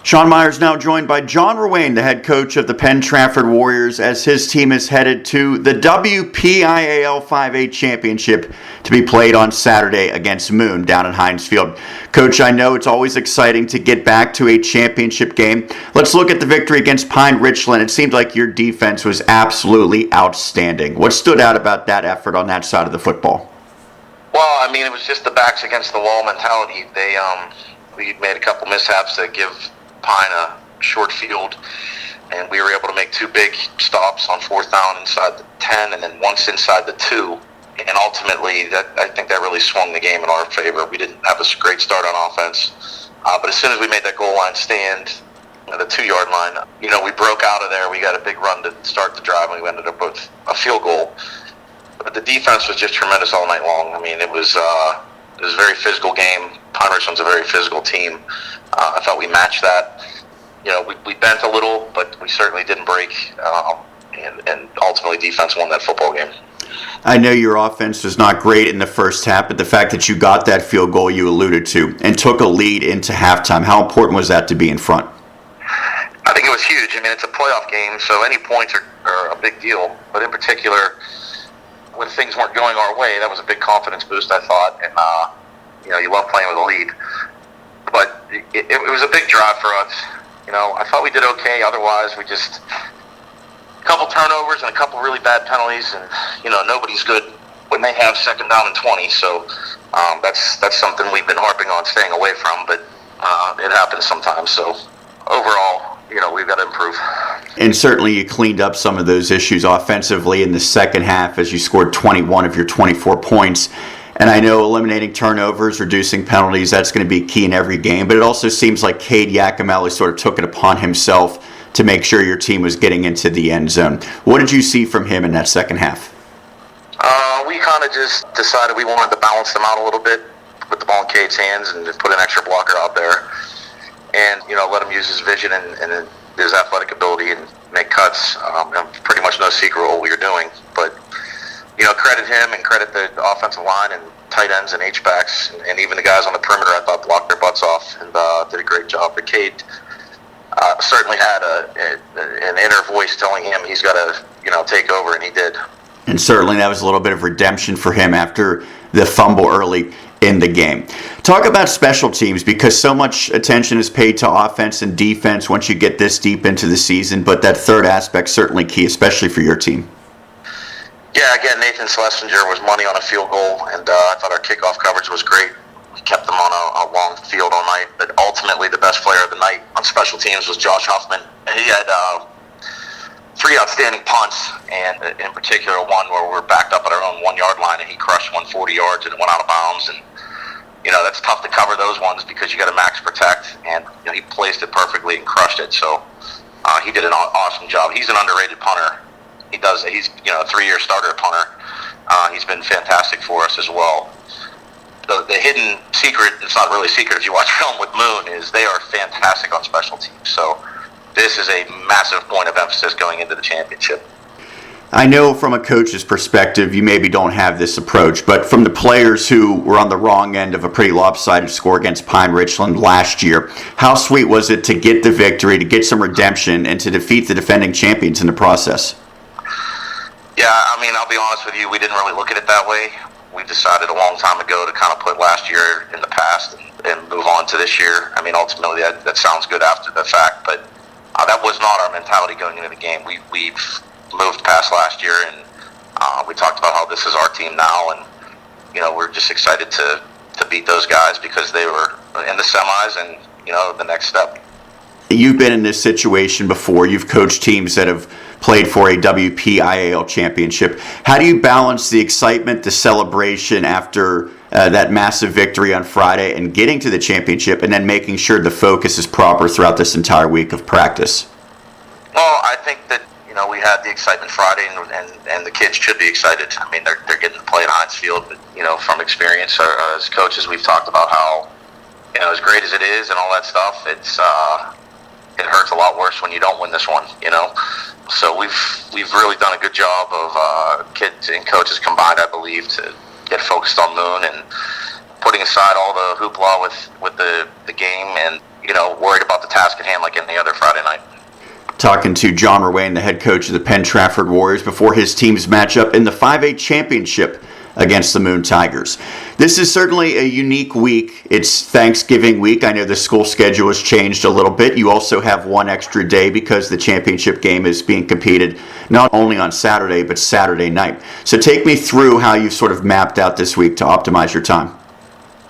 Sean Meyers now joined by John Ruane, the head coach of the Penn-Trafford Warriors, as his team is headed to the WPIAL 5A Championship to be played on Saturday against Moon down at Heinz Field. Coach, I know it's always exciting to get back to a championship game. Let's look at the victory against Pine Richland. It seemed like your defense was absolutely outstanding. What stood out about that effort on that side of the football? Well, I mean, it was just the backs against the wall mentality. We made a couple mishaps that give Pine a short field, and we were able to make two big stops on fourth down inside the 10 and then once inside the 2. And ultimately, I think that really swung the game in our favor. We didn't have a great start on offense, but as soon as we made that goal line stand, the 2-yard line, we broke out of there. We got a big run to start the drive, and we ended up with a field goal. But the defense was just tremendous all night long. I mean, it was a very physical game. Pine Richland's a very physical team. I thought we matched that. We bent a little, but we certainly didn't break. And ultimately, defense won that football game. I know your offense was not great in the first half, but the fact that you got that field goal you alluded to and took a lead into halftime, how important was that to be in front? I think it was huge. I mean, it's a playoff game, so any points are a big deal. But in particular, when things weren't going our way, that was a big confidence boost, I thought. And, you love playing with a lead. But it was a big drive for us. I thought we did okay. Otherwise, we just a couple turnovers and a couple really bad penalties. And, nobody's good when they have second down and 20. So that's something we've been harping on staying away from. But it happens sometimes. So overall, we've got to improve. And certainly you cleaned up some of those issues offensively in the second half as you scored 21 of your 24 points. And I know eliminating turnovers, reducing penalties, that's going to be key in every game. But it also seems like Cade Yakimelli sort of took it upon himself to make sure your team was getting into the end zone. What did you see from him in that second half? We kind of just decided we wanted to balance them out a little bit, put the ball in Cade's hands and put an extra blocker out there. And, let him use his vision and his athletic ability and make cuts. Pretty much no secret what we were doing. But, credit him and credit the offensive line and tight ends and H-backs and even the guys on the perimeter, I thought, blocked their butts off and did a great job. But Cade certainly had an inner voice telling him he's got to, take over, and he did. And certainly that was a little bit of redemption for him after the fumble early in the game. Talk about special teams, because so much attention is paid to offense and defense once you get this deep into the season, but that third aspect certainly key, especially for your team. Yeah, again, Nathan Schlesinger was money on a field goal, and I thought our kickoff coverage was great. We kept them on a long field all night, but ultimately the best player of the night on special teams was Josh Huffman. He had 3 outstanding punts, and in particular one where we're backed up at our own 1-yard line, and he crushed 140 yards and it went out of bounds. And that's tough to cover those ones because you got to max protect, and he placed it perfectly and crushed it. So he did an awesome job. He's an underrated punter. He's a 3-year starter punter. He's been fantastic for us as well. The hidden secret, it's not really a secret if you watch film with Moon, is they are fantastic on special teams. So this is a massive point of emphasis going into the championship. I know from a coach's perspective you maybe don't have this approach, but from the players who were on the wrong end of a pretty lopsided score against Pine Richland last year, how sweet was it to get the victory, to get some redemption, and to defeat the defending champions in the process? Yeah, I mean, I'll be honest with you, we didn't really look at it that way. We decided a long time ago to kind of put last year in the past and move on to this year. I mean, ultimately that sounds good after the fact, but that was not our mentality going into the game. We've moved past last year, and we talked about how this is our team now, and we're just excited to beat those guys because they were in the semis and the next step. You've been in this situation before. You've coached teams that have played for a WPIAL championship. How do you balance the excitement, the celebration after that massive victory on Friday and getting to the championship, and then making sure the focus is proper throughout this entire week of practice? Well, I think that we had the excitement Friday, and the kids should be excited. I mean, they're getting to play at Heinz Field, but from experience, as coaches, we've talked about how as great as it is and all that stuff, it hurts a lot worse when you don't win this one. So we've really done a good job of kids and coaches combined, I believe, to get focused on Moon and putting aside all the hoopla with the game and worried about the task at hand like any other Friday night. Talking to John Ruane, the head coach of the Penn-Trafford Warriors, before his team's matchup in the 5A championship against the Moon Tigers. This is certainly a unique week. It's Thanksgiving week. I know the school schedule has changed a little bit. You also have one extra day because the championship game is being competed not only on Saturday, but Saturday night. So take me through how you've sort of mapped out this week to optimize your time.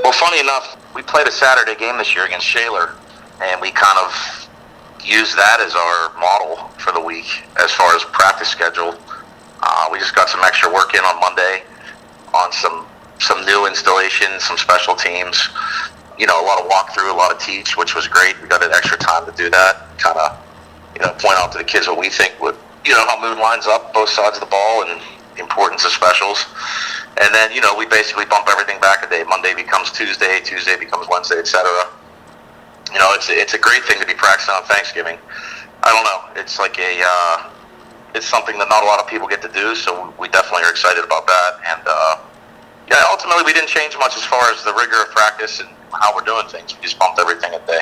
Well, funny enough, we played a Saturday game this year against Shaler, and we kind of used that as our model for the week as far as practice schedule. We just got some extra work in on Monday on some new installations, some special teams, a lot of walkthrough, a lot of teach, which was great. We got an extra time to do that, kind of, point out to the kids what we think would, how Moon lines up both sides of the ball and the importance of specials. And then, we basically bump everything back a day. Monday becomes Tuesday, Tuesday becomes Wednesday, etc. It's a great thing to be practicing on Thanksgiving. I don't know. It's like it's something that not a lot of people get to do, so we definitely are excited about that. And ultimately we didn't change much as far as the rigor of practice and how we're doing things. We just bumped everything a day.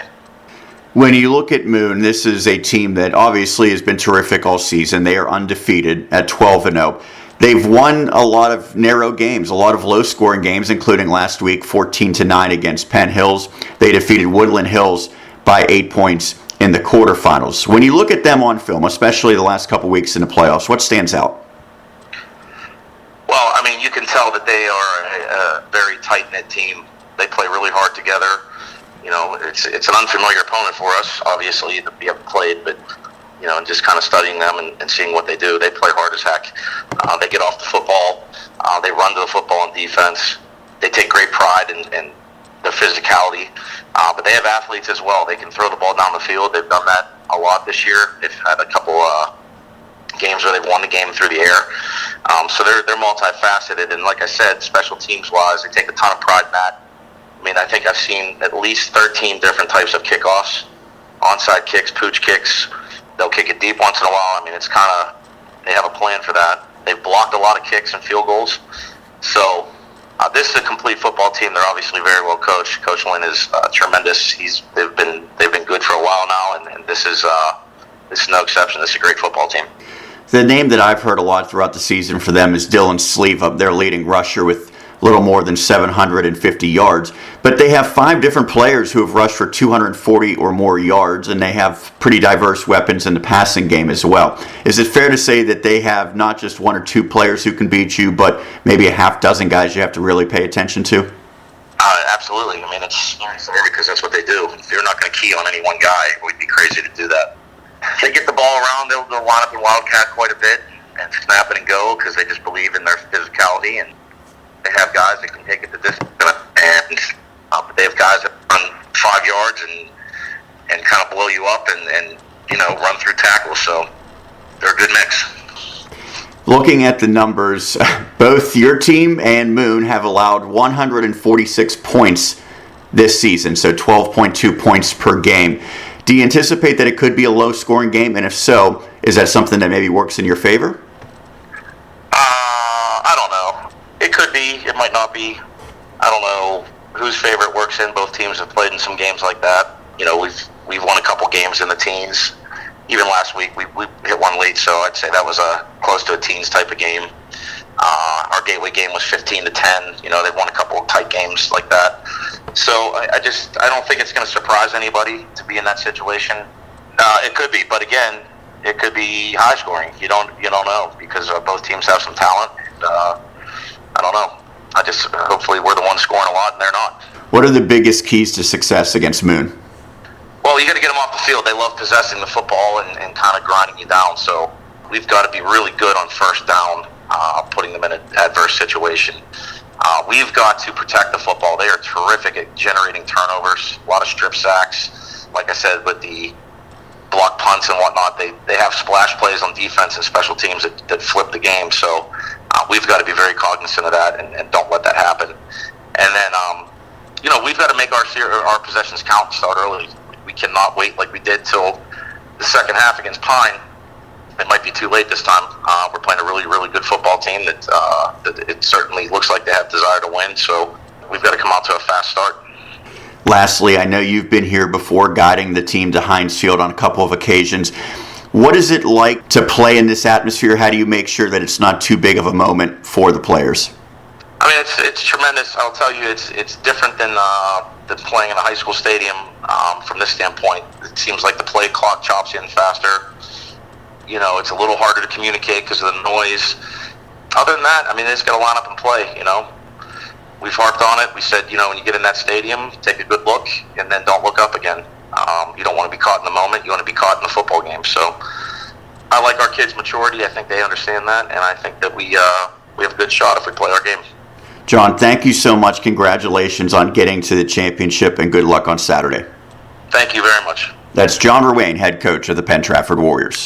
When you look at Moon, this is a team that obviously has been terrific all season. They are undefeated at 12-0. They've won a lot of narrow games, a lot of low-scoring games, including last week, 14-9 against Penn Hills. They defeated Woodland Hills by 8 points in the quarterfinals. When you look at them on film, especially the last couple weeks in the playoffs, what stands out? Well, you can tell that they are a very tight-knit team. They play really hard together. It's an unfamiliar opponent for us, obviously, that we haven't played, but and just kind of studying them and seeing what they do. They play hard as heck. They get off the football. They run to the football on defense. They take great pride in their physicality. But they have athletes as well. They can throw the ball down the field. They've done that a lot this year. They've had a couple games where they've won the game through the air. So they're multifaceted. And like I said, special teams-wise, they take a ton of pride in that. I think I've seen at least 13 different types of kickoffs, onside kicks, pooch kicks. They'll kick it deep once in a while. It's kind of, they have a plan for that. They've blocked a lot of kicks and field goals. So this is a complete football team. They're obviously very well coached. Coach Lynn is tremendous. They've been good for a while now, and this is no exception. This is a great football team. The name that I've heard a lot throughout the season for them is Dylan Sleeve, up their leading rusher with a little more than 750 yards. But they have 5 different players who have rushed for 240 or more yards, and they have pretty diverse weapons in the passing game as well. Is it fair to say that they have not just 1 or 2 players who can beat you, but maybe a half dozen guys you have to really pay attention to? Absolutely. It's fair because that's what they do. If you're not going to key on any one guy, we'd be crazy to do that. They get the ball around, they'll line up in Wildcat quite a bit and snap it and go because they just believe in their physicality, and they have guys that can take it the distance, and they have guys that run 5 yards and kind of blow you up and run through tackles. So they're a good mix. Looking at the numbers, both your team and Moon have allowed 146 points this season, so 12.2 points per game. Do you anticipate that it could be a low-scoring game? And if so, is that something that maybe works in your favor? I don't know. It could be. It might not be. I don't know whose favor it works in. Both teams have played in some games like that. We've won a couple games in the teens. Even last week, we hit one late, so I'd say that was close to a teens type of game. Our gateway game was 15-10. They've won a couple of tight games like that. So I don't think it's going to surprise anybody to be in that situation. It could be, but again, it could be high scoring. You don't know because both teams have some talent. And, I don't know. Hopefully we're the ones scoring a lot and they're not. What are the biggest keys to success against Moon? Well, you got to get them off the field. They love possessing the football and kind of grinding you down. So we've got to be really good on first down, putting them in an adverse situation. We've got to protect the football. They are terrific at generating turnovers, a lot of strip sacks. Like I said, with the block punts and whatnot, they have splash plays on defense and special teams that flip the game. So we've got to be very cognizant of that and don't let that happen. And then, we've got to make our possessions count and start early. We cannot wait like we did till the second half against Pine. It might be too late this time. We're playing a really, really good football team that it certainly looks like they have desire to win. So we've got to come out to a fast start. Lastly, I know you've been here before guiding the team to Heinz Field on a couple of occasions. What is it like to play in this atmosphere? How do you make sure that it's not too big of a moment for the players? I mean, it's tremendous. I'll tell you, it's different than playing in a high school stadium from this standpoint. It seems like the play clock chops in faster. You know, it's a little harder to communicate because of the noise. Other than that, I mean, they just got to line up and play, you know. We've harped on it. We said, you know, when you get in that stadium, take a good look and then don't look up again. You don't want to be caught in the moment. You want to be caught in the football game. So I like our kids' maturity. I think they understand that, and I think that we have a good shot if we play our game. John, thank you so much. Congratulations on getting to the championship, and good luck on Saturday. Thank you very much. That's John Ruane, head coach of the Penn-Trafford Warriors.